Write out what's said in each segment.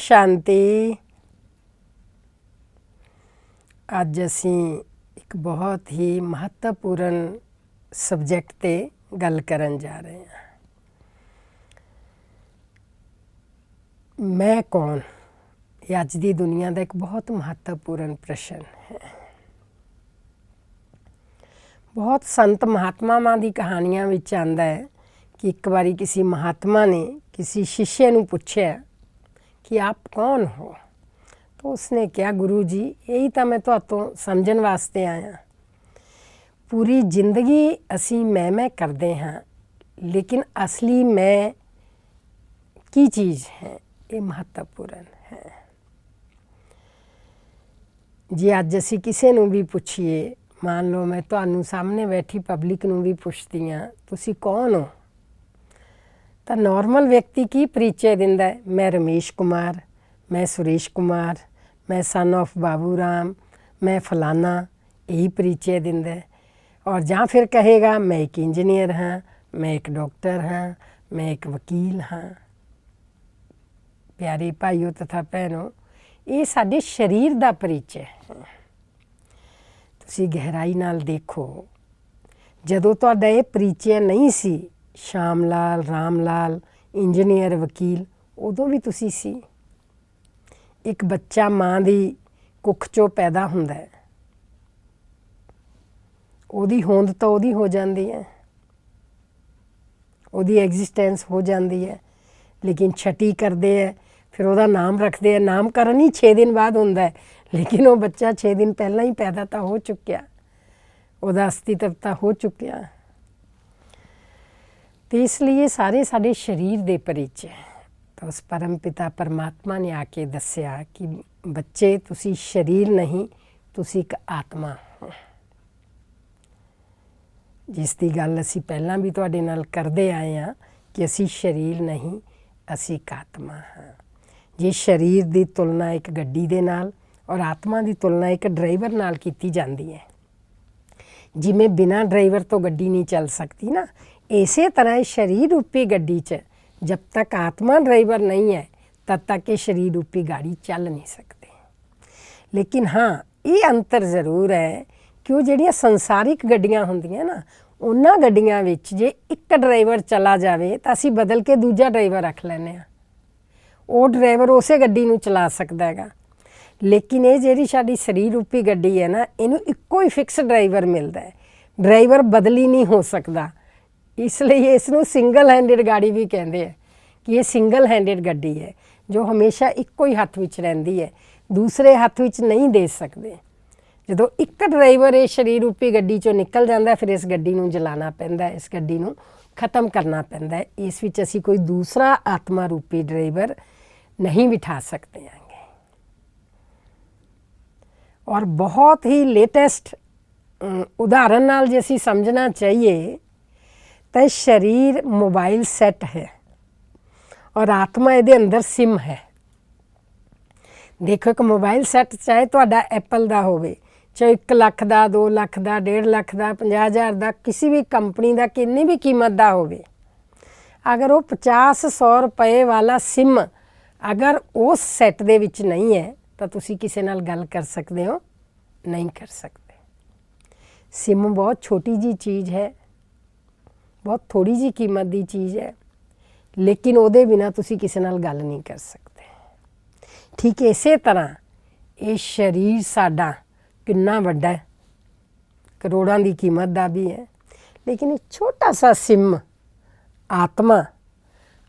शांति। ਅੱਜ ਅਸੀਂ ਇੱਕ ਬਹੁਤ ਹੀ ਮਹੱਤਵਪੂਰਨ ਸਬਜੈਕਟ 'ਤੇ ਗੱਲ ਕਰਨ ਜਾ ਰਹੇ ਹਾਂ। ਮੈਂ ਕੌਣ? ਇਹ ਅੱਜ ਦੀ ਦੁਨੀਆ ਦਾ ਇੱਕ ਬਹੁਤ ਮਹੱਤਵਪੂਰਨ ਪ੍ਰਸ਼ਨ ਹੈ। ਬਹੁਤ ਸੰਤ ਮਹਾਤਮਾਵਾਂ ਦੀ ਕਹਾਣੀਆਂ ਵਿੱਚ ਆਉਂਦਾ ਹੈ ਕਿ ਇੱਕ ਵਾਰੀ ਕਿਸੇ ਮਹਾਤਮਾ ਨੇ ਕਿਸੇ शिष्य ਨੂੰ ਪੁੱਛਿਆ कि आप कौन हो? तो उसने कहा, गुरु जी यही तो मैं तो समझण वास्ते आया। पूरी जिंदगी असी मैं करते हाँ, लेकिन असली मैं की चीज़ है ये महत्वपूर्ण है। जे अज असी किसी नूं भी पुछीए, मान लो मैं तुहानूं सामने बैठी पब्लिक नूं भी पुछदी हाँ, तुसी कौन हो? तो नॉर्मल व्यक्ति की परिचय दिंदा है, मैं रमेश कुमार, मैं सुरेश कुमार, मैं सन ऑफ बाबू राम, मैं फलाना, यही परिचय दिंदा है। और ਜਾਂ फिर कहेगा मैं एक इंजीनियर हाँ, मैं एक डॉक्टर हाँ, मैं एक वकील हाँ। प्यारे भाइयों तथा भैनों, ये साडे शरीर ਦਾ परिचय है। ਤੁਸੀਂ ਗਹਿਰਾਈ ਨਾਲ ਦੇਖੋ, ਜਦੋਂ ਤੁਹਾਡਾ ਇਹ परिचय नहीं ਸੀ, श्याम लाल, राम लाल, इंजीनियर, वकील, उदों भी तुसी सी। एक बच्चा माँ की कुख चों पैदा हुंदा है, उहदी होंद तो उहदी हो जाती है, उहदी एग्जिस्टेंस हो जाती है, लेकिन छठी करते हैं, फिर उहदा नाम रखते हैं। नामकरण ही 6 दिन बाद हुंदा है, लेकिन वो बच्चा 6 दिन पहला ही पैदा तो हो चुक्या, उहदा अस्तित्व तो हो चुक्या। तो इसलिए सारे साडे शरीर दे परिचय। तो उस परम पिता परमात्मा ने आके दस्या कि बच्चे तुसी शरीर नहीं, तुसी एक आत्मा हो। जिसकी गल असी पहला भी तुहाडे नाल करदे आए हाँ कि असी शरीर नहीं, असी एक आत्मा हाँ। जे शरीर की तुलना एक गड्डी दे नाल और आत्मा की तुलना एक ड्राइवर नाल कीती जाती है, जिमें बिना ड्राइवर तो गड्डी नहीं चल सकती ना, इसे तरह शरीर रूपी गड्डी च जब तक आत्मा ड्राइवर नहीं है तब तक ये शरीर रूपी गाड़ी चल नहीं सकती। लेकिन हाँ, ये अंतर ज़रूर है कि वो जिहड़ियां संसारिक गड्डियां होंदियां ना, उन्हां गड्डियां विच जे एक ड्राइवर चला जाए तो असीं बदल के दूजा ड्राइवर रख लैंदे आ, वो ड्राइवर उसे गड्डी नूं चला सकदा हैगा। लेकिन ये जिहड़ी साडी शरीर रूपी गड्डी है ना, इनू इक्को ही फिक्स ड्राइवर मिलता है, ड्राइवर बदली नहीं हो सकता। इसलिए इसनूं सिंगल हैंडिड गाड़ी भी कहते हैं कि ये सिंगल हैंडिड गड्डी है जो हमेशा इक्को ही हत्थ विच रहिंदी है, दूसरे हत्थ विच नहीं दे सकते। जदों एक ड्राइवर इस शरीर रूपी गड्डी चों निकल जाता है, फिर इस गड्डी नूं जलाना पैंदा है, इस गड्डी नूं खत्म करना पैंदा है। इस विच असीं कोई दूसरा आत्मा रूपी ड्राइवर नहीं बिठा सकते हैं। और बहुत ही लेटेस्ट उदाहरण नाल जे असीं समझना चाहिए तो शरीर मोबाइल सैट है और आत्मा ये अंदर सिम है। देखो, एक मोबाइल सैट चाहे तुहाडा एप्पल का होवे, चाहे 1 लाख का, 2 लाख का, 1.5 लाख का, 50,000 का, किसी भी कंपनी का कितनी भी कीमत का होवे, अगर वो 50-100 रुपए वाला सिम अगर उस सैट दे विच नहीं है तो तुसी किसी नाल गल कर सकते हो? नहीं कर सकते। सिम बहुत छोटी जी चीज़ है, बहुत थोड़ी जी कीमत की चीज़ है, लेकिन उहदे बिना तुसी किसी नाल गल नहीं कर सकते। ठीक इसे तरह ये शरीर साडा कितना वड्डा है, करोड़ों की कीमत का भी है, लेकिन एक छोटा सा सिम आत्मा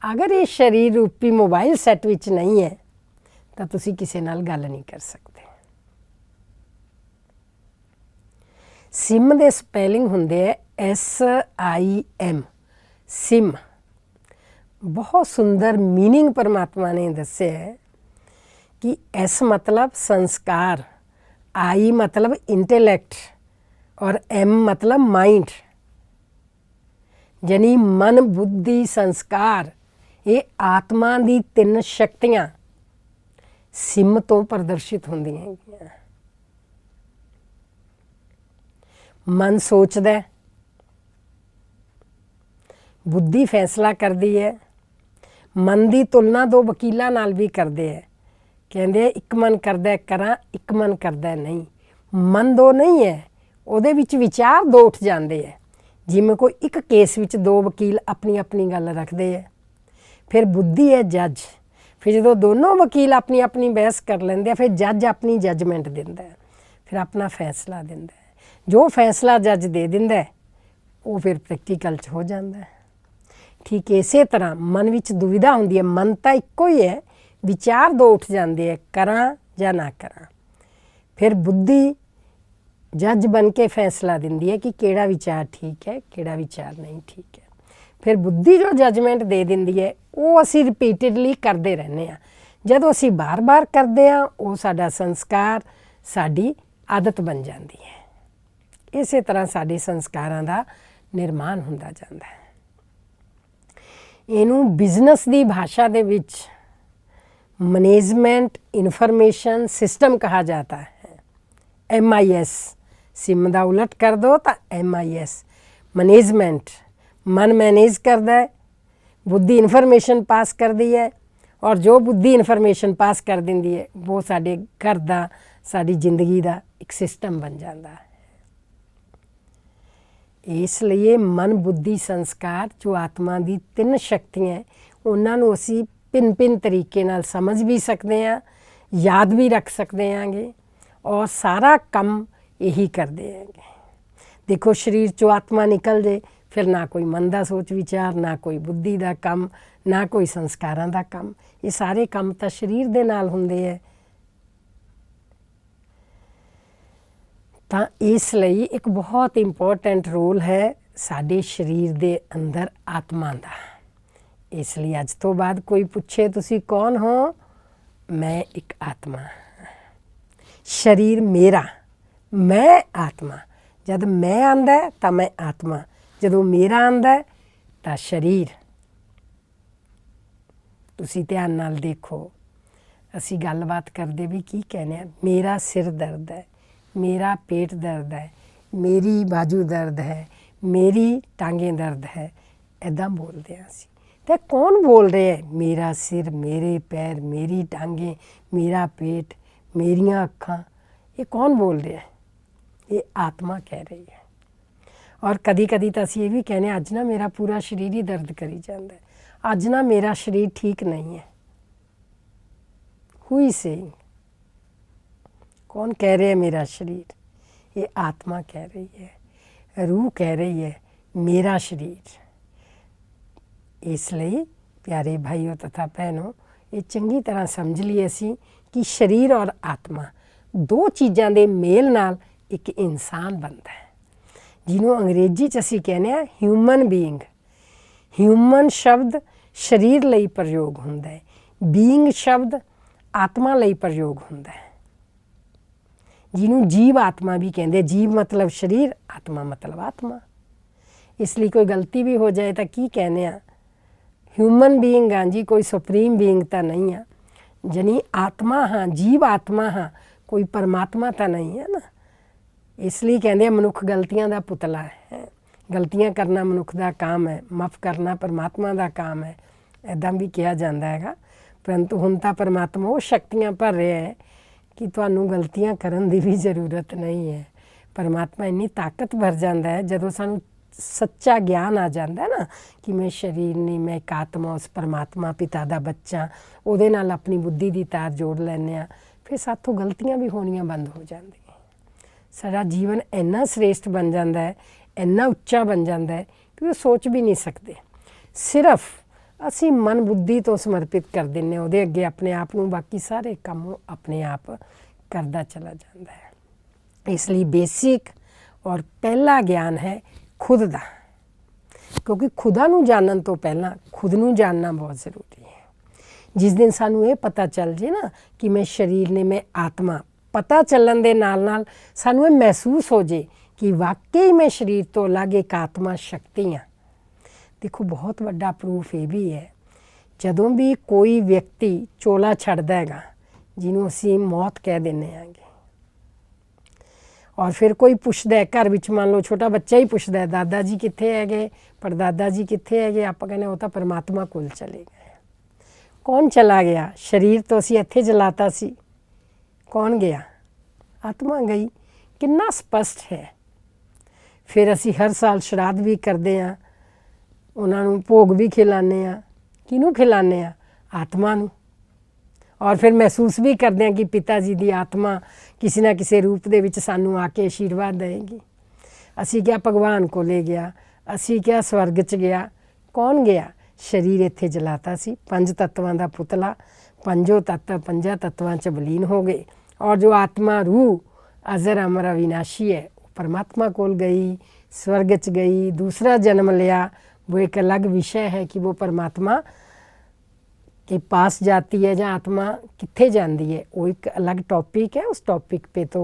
अगर ये शरीर रूपी मोबाइल सैट विच नहीं है तो तुसी किसी नाल गल नहीं कर सकते। सिम दे स्पैलिंग हुंदे है SIM, सिम। बहुत सुंदर मीनिंग परमात्मा ने दस्या है कि S मतलब संस्कार, I मतलब इंटेलैक्ट और M मतलब माइंड, यानी मन, बुद्धि, संस्कार, ये आत्मा की 3 शक्तियाँ सिम तो प्रदर्शित होंदियां हैं। मन सोचदा है, बुद्धि फैसला करती है, मन की तुलना 2 वकीलों नाल भी करते हैं ਕਹਿੰਦੇ ਇੱਕ ਮਨ ਕਰਦਾ ਕਰਾਂ, ਇੱਕ ਮਨ ਕਰਦਾ ਨਹੀਂ। ਮਨ ਦੋ ਨਹੀਂ ਹੈ, ਉਹਦੇ ਵਿੱਚ ਵਿਚਾਰ ਦੋ ਉੱਠ ਜਾਂਦੇ ਹੈ। ਜਿਵੇਂ ਕੋਈ ਇੱਕ ਕੇਸ ਵਿੱਚ ਦੋ ਵਕੀਲ ਆਪਣੀ ਆਪਣੀ ਗੱਲ ਰੱਖਦੇ ਹੈ, ਫਿਰ ਬੁੱਧੀ ਹੈ ਜੱਜ। ਫਿਰ ਜਦੋਂ ਦੋਨੋਂ ਵਕੀਲ ਆਪਣੀ ਆਪਣੀ ਬਹਿਸ ਕਰ ਲੈਂਦੇ ਆ, ਫਿਰ ਜੱਜ ਆਪਣੀ ਜੱਜਮੈਂਟ ਦਿੰਦਾ ਹੈ, ਫਿਰ ਆਪਣਾ ਫੈਸਲਾ ਦਿੰਦਾ ਹੈ। ਜੋ ਫੈਸਲਾ ਜੱਜ ਦੇ ਦਿੰਦਾ ਹੈ ਉਹ ਫਿਰ ਪ੍ਰੈਕਟੀਕਲ 'ਚ ਹੋ ਜਾਂਦਾ ਹੈ। ਠੀਕ ਇਸੇ ਤਰ੍ਹਾਂ ਮਨ ਵਿੱਚ ਦੁਵਿਧਾ ਹੁੰਦੀ ਹੈ। ਮਨ ਤਾਂ ਇੱਕੋ ਹੀ ਹੈ, ਵਿਚਾਰ ਦੋ ਉੱਠ ਜਾਂਦੇ ਹੈ, ਕਰਾਂ ਜਾਂ ਨਾ ਕਰਾਂ। ਫਿਰ ਬੁੱਧੀ ਜੱਜ ਬਣ ਕੇ ਫੈਸਲਾ ਦਿੰਦੀ ਹੈ ਕਿ ਕਿਹੜਾ ਵਿਚਾਰ ਠੀਕ ਹੈ, ਕਿਹੜਾ ਵਿਚਾਰ ਨਹੀਂ ਠੀਕ ਹੈ। ਫਿਰ ਬੁੱਧੀ ਜੋ ਜੱਜਮੈਂਟ ਦੇ ਦਿੰਦੀ ਹੈ ਉਹ ਅਸੀਂ ਰਿਪੀਟਡਲੀ ਕਰਦੇ ਰਹਿੰਦੇ ਹਾਂ। ਜਦੋਂ ਅਸੀਂ ਬਾਰ-ਬਾਰ ਕਰਦੇ ਹਾਂ ਉਹ ਸਾਡਾ ਸੰਸਕਾਰ, ਸਾਡੀ ਆਦਤ ਬਣ ਜਾਂਦੀ ਹੈ। ਇਸੇ ਤਰ੍ਹਾਂ ਸਾਡੇ ਸੰਸਕਾਰਾਂ ਦਾ ਨਿਰਮਾਣ ਹੁੰਦਾ ਜਾਂਦਾ ਹੈ। ਇਹਨੂੰ ਬਿਜ਼ਨਸ ਦੀ ਭਾਸ਼ਾ ਦੇ ਵਿੱਚ ਮੈਨੇਜਮੈਂਟ ਇਨਫੋਰਮੇਸ਼ਨ ਸਿਸਟਮ ਕਹਾ ਜਾਤਾ ਹੈ। MIS ਸਿਮ ਦਾ ਉਲਟ ਕਰ ਦੋ ਤਾਂ MIS ਮੈਨੇਜਮੈਂਟ। ਮਨ ਮੈਨੇਜ ਕਰਦਾ ਹੈ, ਬੁੱਧੀ ਇਨਫੋਰਮੇਸ਼ਨ ਪਾਸ ਕਰਦੀ ਹੈ, ਔਰ ਜੋ ਬੁੱਧੀ ਇਨਫੋਰਮੇਸ਼ਨ ਪਾਸ ਕਰ ਦਿੰਦੀ ਹੈ ਉਹ ਸਾਡੇ ਘਰ ਦਾ, ਸਾਡੀ ਜ਼ਿੰਦਗੀ ਦਾ ਇੱਕ ਸਿਸਟਮ ਬਣ ਜਾਂਦਾ ਹੈ। ਇਸ ਲਈ ਮਨ, ਬੁੱਧੀ, ਸੰਸਕਾਰ ਜੋ ਆਤਮਾ ਦੀ 3 ਸ਼ਕਤੀਆਂ, ਉਹਨਾਂ ਨੂੰ ਅਸੀਂ ਭਿੰਨ ਤਰੀਕੇ ਨਾਲ ਸਮਝ ਵੀ ਸਕਦੇ ਹਾਂ, ਯਾਦ ਵੀ ਰੱਖ ਸਕਦੇ ਹਾਂਗੇ, ਔਰ ਸਾਰਾ ਕੰਮ ਇਹੀ ਕਰਦੇ ਹੈਗੇ। ਦੇਖੋ ਸਰੀਰ 'ਚੋਂ ਆਤਮਾ ਨਿਕਲ ਜੇ, ਫਿਰ ਨਾ ਕੋਈ ਮਨ ਦਾ ਸੋਚ ਵਿਚਾਰ, ਨਾ ਕੋਈ ਬੁੱਧੀ ਦਾ ਕੰਮ, ਨਾ ਕੋਈ ਸੰਸਕਾਰਾਂ ਦਾ ਕੰਮ। ਇਹ ਸਾਰੇ ਕੰਮ ਤਾਂ ਸਰੀਰ ਦੇ ਨਾਲ ਹੁੰਦੇ ਹੈ। ਤਾਂ ਇਸ ਲਈ ਇੱਕ ਬਹੁਤ ਇੰਪੋਰਟੈਂਟ ਰੋਲ ਹੈ ਸਾਡੇ ਸਰੀਰ ਦੇ ਅੰਦਰ ਆਤਮਾ ਦਾ। ਇਸ ਲਈ ਅੱਜ ਤੋਂ ਬਾਅਦ ਕੋਈ ਪੁੱਛੇ ਤੁਸੀਂ ਕੌਣ ਹੋ, ਮੈਂ ਇੱਕ ਆਤਮਾ। ਸਰੀਰ ਮੇਰਾ, ਮੈਂ ਆਤਮਾ। ਜਦ ਮੈਂ ਆਉਂਦਾ ਤਾਂ ਮੈਂ ਆਤਮਾ, ਜਦੋਂ ਮੇਰਾ ਆਉਂਦਾ ਤਾਂ ਸਰੀਰ। ਤੁਸੀਂ ਧਿਆਨ ਨਾਲ ਦੇਖੋ, ਅਸੀਂ ਗੱਲਬਾਤ ਕਰਦੇ ਵੀ ਕੀ ਕਹਿੰਦੇ ਹਾਂ, ਮੇਰਾ ਸਿਰ ਦਰਦ ਹੈ, ਮੇਰਾ ਪੇਟ ਦਰਦ ਹੈ, ਮੇਰੀ ਬਾਜੂ ਦਰਦ ਹੈ, ਮੇਰੀ ਟਾਂਗੇ ਦਰਦ ਹੈ, ਇੱਦਾਂ ਬੋਲਦੇ ਹਾਂ ਅਸੀਂ। ਅਤੇ ਕੌਣ ਬੋਲ ਰਿਹਾ ਹੈ ਮੇਰਾ ਸਿਰ, ਮੇਰੇ ਪੈਰ, ਮੇਰੀ ਟਾਂਗੇ, ਮੇਰਾ ਪੇਟ, ਮੇਰੀਆਂ ਅੱਖਾਂ? ਇਹ ਕੌਣ ਬੋਲ ਰਿਹਾ ਹੈ? ਇਹ ਆਤਮਾ ਕਹਿ ਰਹੀ ਹੈ। ਔਰ ਕਦੀ ਕਦੀ ਤਾਂ ਅਸੀਂ ਇਹ ਵੀ ਕਹਿੰਦੇ ਹਾਂ ਅੱਜ ਨਾ ਮੇਰਾ ਪੂਰਾ ਸਰੀਰ ਹੀ ਦਰਦ ਕਰੀ ਜਾਂਦਾ ਹੈ, ਅੱਜ ਨਾ ਮੇਰਾ ਸਰੀਰ ਠੀਕ ਨਹੀਂ ਹੈ। Who is saying? ਕੌਣ ਕਹਿ ਰਿਹਾ ਮੇਰਾ ਸਰੀਰ? ਇਹ ਆਤਮਾ ਕਹਿ ਰਹੀ ਹੈ, ਰੂਹ ਕਹਿ ਰਹੀ ਹੈ ਮੇਰਾ ਸਰੀਰ। ਇਸ ਲਈ ਪਿਆਰੇ ਭਾਈਓ ਤਥਾ ਭੈਣੋ, ਇਹ ਚੰਗੀ ਤਰ੍ਹਾਂ ਸਮਝ ਲਈਏ ਅਸੀਂ ਕਿ ਸਰੀਰ ਔਰ ਆਤਮਾ ਦੋ ਚੀਜ਼ਾਂ ਦੇ ਮੇਲ ਨਾਲ ਇੱਕ ਇਨਸਾਨ ਬਣਦਾ ਹੈ, ਜਿਹਨੂੰ ਅੰਗਰੇਜ਼ੀ 'ਚ ਅਸੀਂ ਕਹਿੰਦੇ ਹਾਂ ਹਿਊਮਨ ਬੀਇੰਗ। ਹਿਊਮਨ ਸ਼ਬਦ ਸਰੀਰ ਲਈ ਪ੍ਰਯੋਗ ਹੁੰਦਾ ਹੈ, ਬੀਇੰਗ ਸ਼ਬਦ ਆਤਮਾ ਲਈ ਪ੍ਰਯੋਗ ਹੁੰਦਾ ਹੈ, ਜਿਹਨੂੰ ਜੀਵ ਆਤਮਾ ਵੀ ਕਹਿੰਦੇ। ਜੀਵ ਮਤਲਬ ਸਰੀਰ, ਆਤਮਾ ਮਤਲਬ ਆਤਮਾ। ਇਸ ਲਈ ਕੋਈ ਗਲਤੀ ਵੀ ਹੋ ਜਾਏ ਤਾਂ ਕੀ ਕਹਿੰਦੇ ਆ, ਹਿਊਮਨ ਬੀਇੰਗ ਹਾਂ ਜੀ, ਕੋਈ ਸੁਪਰੀਮ ਬੀਇੰਗ ਤਾਂ ਨਹੀਂ ਆ, ਜਾਨੀ ਆਤਮਾ ਹਾਂ, ਜੀਵ ਆਤਮਾ ਹਾਂ, ਕੋਈ ਪਰਮਾਤਮਾ ਤਾਂ ਨਹੀਂ ਹੈ ਨਾ। ਇਸ ਲਈ ਕਹਿੰਦੇ ਆ ਮਨੁੱਖ ਗਲਤੀਆਂ ਦਾ ਪੁਤਲਾ ਹੈ। ਗਲਤੀਆਂ ਕਰਨਾ ਮਨੁੱਖ ਦਾ ਕੰਮ ਹੈ, ਮਾਫ ਕਰਨਾ ਪਰਮਾਤਮਾ ਦਾ ਕੰਮ ਹੈ, ਇੱਦਾਂ ਵੀ ਕਿਹਾ ਜਾਂਦਾ ਹੈਗਾ। ਪਰੰਤੂ ਹੁਣ ਤਾਂ ਪਰਮਾਤਮਾ ਉਹ ਸ਼ਕਤੀਆਂ ਭਰ ਰਿਹਾ ਹੈ ਕਿ ਤੁਹਾਨੂੰ ਗਲਤੀਆਂ ਕਰਨ ਦੀ ਵੀ ਜ਼ਰੂਰਤ ਨਹੀਂ ਹੈ। ਪਰਮਾਤਮਾ ਇੰਨੀ ਤਾਕਤ ਭਰ ਜਾਂਦਾ ਹੈ ਜਦੋਂ ਸਾਨੂੰ ਸੱਚਾ ਗਿਆਨ ਆ ਜਾਂਦਾ ਨਾ ਕਿ ਮੈਂ ਸਰੀਰ ਨਹੀਂ, ਮੈਂ ਇੱਕ ਆਤਮਾ, ਉਸ ਪਰਮਾਤਮਾ ਪਿਤਾ ਦਾ ਬੱਚਾ। ਉਹਦੇ ਨਾਲ ਆਪਣੀ ਬੁੱਧੀ ਦੀ ਤਾਰ ਜੋੜ ਲੈਂਦੇ ਹਾਂ, ਫਿਰ ਸਾਥੋਂ ਗਲਤੀਆਂ ਵੀ ਹੋਣੀਆਂ ਬੰਦ ਹੋ ਜਾਂਦੀਆਂ। ਸਾਡਾ ਜੀਵਨ ਇੰਨਾ ਸ੍ਰੇਸ਼ਟ ਬਣ ਜਾਂਦਾ ਹੈ, ਇੰਨਾ ਉੱਚਾ ਬਣ ਜਾਂਦਾ ਹੈ ਕਿ ਉਹ ਸੋਚ ਵੀ ਨਹੀਂ ਸਕਦੇ। ਸਿਰਫ ਅਸੀਂ ਮਨ ਬੁੱਧੀ ਤੋਂ ਸਮਰਪਿਤ ਕਰ ਦਿੰਦੇ ਹਾਂ ਉਹਦੇ ਅੱਗੇ ਆਪਣੇ ਆਪ ਨੂੰ, ਬਾਕੀ ਸਾਰੇ ਕੰਮ ਉਹ ਆਪਣੇ ਆਪ ਕਰਦਾ ਚਲਾ ਜਾਂਦਾ ਹੈ। ਇਸ ਲਈ ਬੇਸਿਕ ਔਰ ਪਹਿਲਾ ਗਿਆਨ ਹੈ ਖੁਦ ਦਾ, ਕਿਉਂਕਿ ਖੁਦਾ ਨੂੰ ਜਾਣਨ ਤੋਂ ਪਹਿਲਾਂ ਖੁਦ ਨੂੰ ਜਾਣਨਾ ਬਹੁਤ ਜ਼ਰੂਰੀ ਹੈ। ਜਿਸ ਦਿਨ ਸਾਨੂੰ ਇਹ ਪਤਾ ਚੱਲ ਜੇ ਨਾ ਕਿ ਮੈਂ ਸਰੀਰ ਨੇ, ਮੈਂ ਆਤਮਾ, ਪਤਾ ਚੱਲਣ ਦੇ ਨਾਲ ਨਾਲ ਸਾਨੂੰ ਇਹ ਮਹਿਸੂਸ ਹੋ ਜੇ ਕਿ ਵਾਕਈ ਮੈਂ ਸਰੀਰ ਤੋਂ ਅਲੱਗ ਇੱਕ ਆਤਮਾ ਸ਼ਕਤੀ ਹਾਂ। ਦੇਖੋ ਬਹੁਤ ਵੱਡਾ ਪ੍ਰੂਫ ਇਹ ਵੀ ਹੈ, ਜਦੋਂ ਵੀ ਕੋਈ ਵਿਅਕਤੀ ਚੋਲਾ ਛੱਡਦਾ ਹੈਗਾ, ਜਿਹਨੂੰ ਅਸੀਂ ਮੌਤ ਕਹਿ ਦਿੰਦੇ ਹੈਗੇ, ਔਰ ਫਿਰ ਕੋਈ ਪੁੱਛਦਾ ਹੈ ਘਰ ਵਿੱਚ, ਮੰਨ ਲਓ ਛੋਟਾ ਬੱਚਾ ਹੀ ਪੁੱਛਦਾ ਹੈ ਦਾਦਾ ਜੀ ਕਿੱਥੇ ਹੈਗੇ, ਪੜਦਾਦਾ ਜੀ ਕਿੱਥੇ ਹੈਗੇ, ਆਪਾਂ ਕਹਿੰਦੇ ਉਹ ਤਾਂ ਪਰਮਾਤਮਾ ਕੋਲ ਚਲੇ ਗਏ। ਕੌਣ ਚਲਾ ਗਿਆ? ਸਰੀਰ ਤੋਂ ਅਸੀਂ ਇੱਥੇ ਜਲਾਤਾ ਸੀ, ਕੌਣ ਗਿਆ? ਆਤਮਾ ਗਈ। ਕਿੰਨਾ ਸਪਸ਼ਟ ਹੈ। ਫਿਰ ਅਸੀਂ ਹਰ ਸਾਲ ਸ਼ਰਾਧ ਵੀ ਕਰਦੇ ਹਾਂ, ਉਹਨਾਂ ਨੂੰ ਭੋਗ ਵੀ ਖਿਲਾਉਂਦੇ ਹਾਂ। ਕਿਹਨੂੰ ਖਿਲਾਉਂਦੇ ਹਾਂ? ਆਤਮਾ ਨੂੰ। ਔਰ ਫਿਰ ਮਹਿਸੂਸ ਵੀ ਕਰਦੇ ਹਾਂ ਕਿ ਪਿਤਾ ਜੀ ਦੀ ਆਤਮਾ ਕਿਸੇ ਨਾ ਕਿਸੇ ਰੂਪ ਦੇ ਵਿੱਚ ਸਾਨੂੰ ਆ ਕੇ ਆਸ਼ੀਰਵਾਦ ਦੇਵੇਗੀ। ਅਸੀਂ ਕਿਹਾ ਭਗਵਾਨ ਕੋਲੇ ਗਿਆ, ਅਸੀਂ ਕਿਹਾ ਸਵਰਗ 'ਚ ਗਿਆ, ਕੌਣ ਗਿਆ? ਸਰੀਰ ਇੱਥੇ ਜਲਾਤਾ ਸੀ। 5 ਤੱਤਵਾਂ ਦਾ ਪੁਤਲਾ, 5 ਤੱਤ 5 ਤੱਤਵਾਂ 'ਚ ਵਿਲੀਨ ਹੋ ਗਏ। ਔਰ ਜੋ ਆਤਮਾ ਰੂਹ ਅਜ਼ਰ ਅਮਰ ਅविनाशी है, वो परमात्मा ਕੋਲ ਗਈ, स्वर्ग 'ਚ ਗਈ, दूसरा जन्म लिया। वो एक अलग विषय है कि वो परमात्मा के पास जाती है या आत्मा कित्थे जाती है, वो एक अलग टॉपिक है। उस टॉपिक पे तो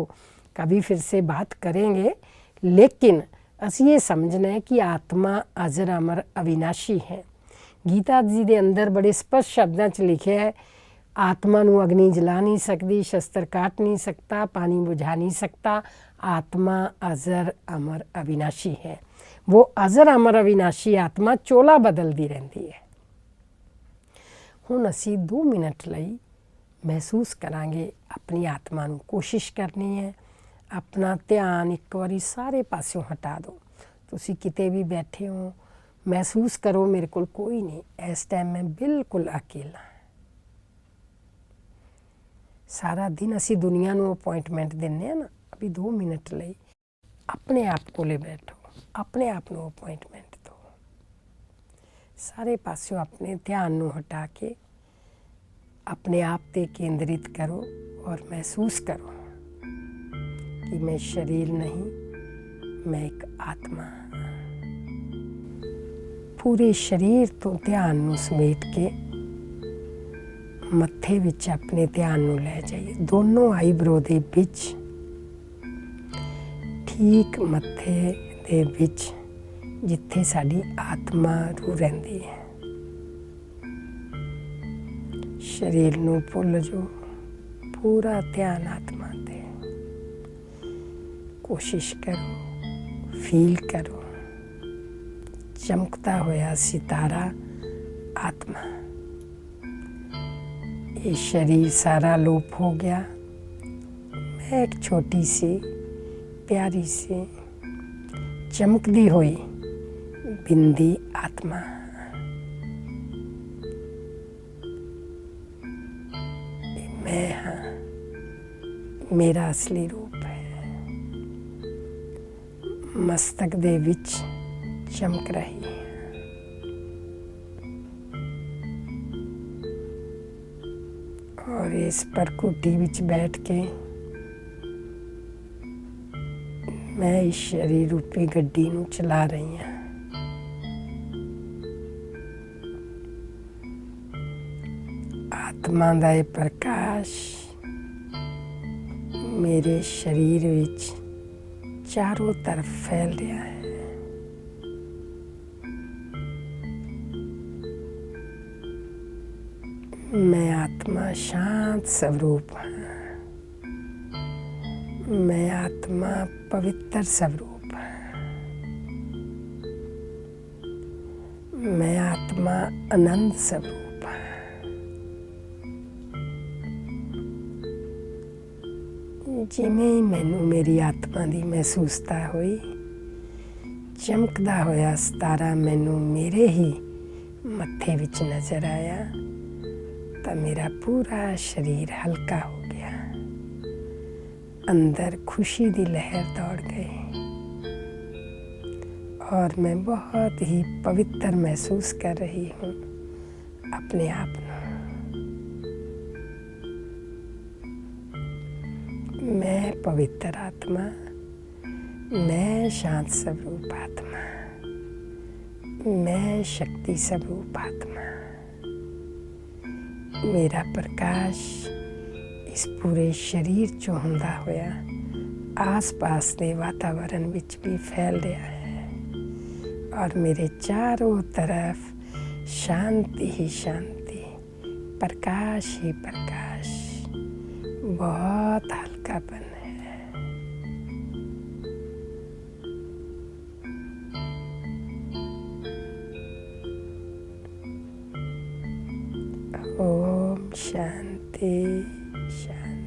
कभी फिर से बात करेंगे। लेकिन ਅਸੀਂ ਇਹ ਸਮਝਣਾ ਹੈ ਕਿ ਆਤਮਾ ਅਜ਼ਰ ਅਮਰ ਅविनाशी ਹੈ। ਗੀਤਾ ਜੀ ਦੇ ਅੰਦਰ ਬੜੇ ਸਪਸ਼ਟ ਸ਼ਬਦਾਂ 'ਚ ਲਿਖਿਆ ਹੈ, आत्मा ਨੂੰ अग्नि जला नहीं सकती, शस्त्र काट नहीं सकता, पानी बुझा नहीं सकता। आत्मा अजर अमर अविनाशी है। वो अजर अमर अविनाशी आत्मा चोला बदलती रहती है। ਹੁਣ ਅਸੀਂ 2 ਮਿੰਟ ਲਈ ਮਹਿਸੂਸ ਕਰਾਂਗੇ ਆਪਣੀ ਆਤਮਾ ਨੂੰ। ਕੋਸ਼ਿਸ਼ ਕਰਨੀ ਹੈ ਆਪਣਾ ਧਿਆਨ ਇੱਕ ਵਾਰੀ ਸਾਰੇ ਪਾਸਿਓਂ ਹਟਾ ਦਿਓ। ਤੁਸੀਂ ਕਿਤੇ ਵੀ ਬੈਠੇ ਹੋ, ਮਹਿਸੂਸ ਕਰੋ ਮੇਰੇ ਕੋਲ ਕੋਈ ਨਹੀਂ, ਇਸ ਟਾਈਮ ਮੈਂ ਬਿਲਕੁਲ ਅਕੇਲਾ। ਸਾਰਾ ਦਿਨ ਅਸੀਂ ਦੁਨੀਆ ਨੂੰ ਅਪੁਆਇੰਟਮੈਂਟ ਦਿੰਦੇ ਹਾਂ ਨਾ, ਅਭੀ 2 ਮਿੰਟ ਲਈ ਆਪਣੇ ਆਪ ਕੋਲੇ ਬੈਠੋ, ਆਪਣੇ ਆਪ ਨੂੰ ਅਪੁਆਇੰਟਮੈਂਟ ਦਿਓ। ਸਾਰੇ ਪਾਸਿਓਂ ਆਪਣੇ ਧਿਆਨ ਨੂੰ ਹਟਾ ਕੇ ਆਪਣੇ ਆਪ 'ਤੇ ਕੇਂਦਰਿਤ ਕਰੋ ਔਰ ਮਹਿਸੂਸ ਕਰੋ ਕਿ ਮੈਂ ਸਰੀਰ ਨਹੀਂ, ਮੈਂ ਇੱਕ ਆਤਮਾ ਹਾਂ। ਪੂਰੇ ਸਰੀਰ ਤੋਂ ਧਿਆਨ ਨੂੰ ਸਮੇਟ ਕੇ ਮੱਥੇ ਵਿੱਚ ਆਪਣੇ ਧਿਆਨ ਨੂੰ ਲੈ ਜਾਈਏ। ਦੋਨੋਂ ਆਈਬਰੋ ਦੇ ਵਿੱਚ, ਠੀਕ ਮੱਥੇ ਦੇ ਵਿੱਚ ਜਿੱਥੇ ਸਾਡੀ ਆਤਮਾ ਰੂਹ ਰਹਿੰਦੀ ਹੈ। ਸਰੀਰ ਨੂੰ ਭੁੱਲ ਜਾਓ, ਪੂਰਾ ਧਿਆਨ ਆਤਮਾ 'ਤੇ। ਕੋਸ਼ਿਸ਼ ਕਰੋ, ਫੀਲ ਕਰੋ ਚਮਕਦਾ ਹੋਇਆ ਸਿਤਾਰਾ ਆਤਮਾ। ये शरीर सारा लोप हो गया। मैं एक छोटी सी प्यारी सी चमकती हुई बिंदी आत्मा। मैं हाँ, मेरा असली रूप है। मस्तक दे विच चमक रही है। और इस परकुटी विच बैठ के मैं इस शरीर रूपी गड्डी नूं चला रही हाँ। आत्मा दा ये प्रकाश मेरे शरीर विच चारों तरफ फैल रहा है। मैं आत्मा शांत स्वरूप हाँ। मैं आत्मा पवित्र स्वरूप हाँ। मैं आत्मा आनंद स्वरूप हाँ। जिमें ही मैनू मेरी आत्मा की महसूसता हुई, चमकदा होया सितारा मैनू मेरे ही मत्थे विच नज़र आया, तो मेरा पूरा शरीर हल्का हो गया। अंदर खुशी की लहर दौड़ गई और मैं बहुत ही पवित्र महसूस कर रही हूँ अपने आप को। मैं पवित्र आत्मा, मैं शांत स्वरूप आत्मा, मैं शक्ति स्वरूप आत्मा। मेरा प्रकाश इस पूरे शरीर चों हुंदा होया आस पास के वातावरण विच भी फैल रहा है और मेरे चारों तरफ शांति ही शांति, प्रकाश ही प्रकाश, बहुत हल्कापन है। ओम शांति शांति।